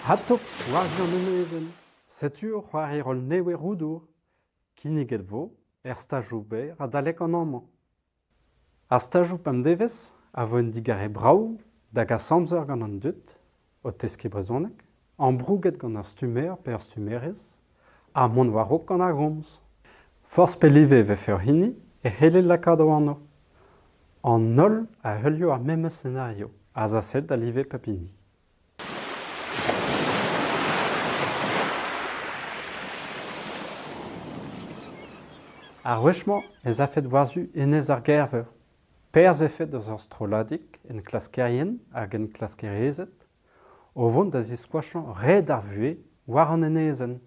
Hatok oazioù nenezen, setu c'hoari rol newe roudour, kinniget vo, stajou ber a dalek an amañ. Ar stajou pam devez a vo en digare braou da ga samzer gant an dut, o teske brezonek, an brouget gant ar stumer per stumerez, a mont warok gant ar gomz. Force pelive vefe ur hini e hele lakado anno. An nol a heulio ar meme scenario, a zaset da live papini. Ar wechman ez a fet warzu enez ar gerveur. Perz vefet eus ur stroladik en klaskerien hag en klaskerezet, o vont da ziskouachan red ar vue war an enezen.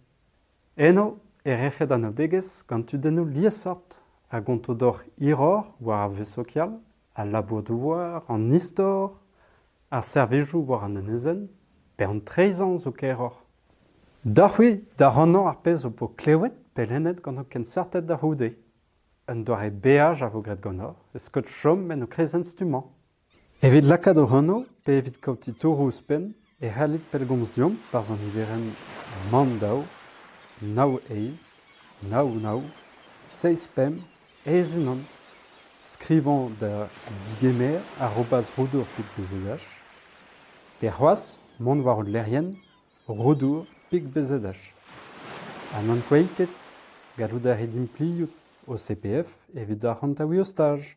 Eno e refet an odegez gant udennoù liesort a gonto dor iror war ar vue sokial, a labour-douar, an istor, ar servejou war an enezen, per an 13 ans zo keror. Darhui, da rannan ar pez o po klewet pelennet gant o ken sortet da houde. Un doare beaj a vo gret gant e skot chom men o krezen stumant. Evit lakad o ranno, pe evit kauti tourous pen, e halit pel gomz diom, par an iveren mandao, nao eiz, nao, 6 pem, eiz unan. Skrivant da digemer @rodour.bezedach. Per c'hoaz, mont war o lerien, rodour.bezedach. An an kouiket, gallout a redim pliout o CPF evit ar c'hantaoui o staj.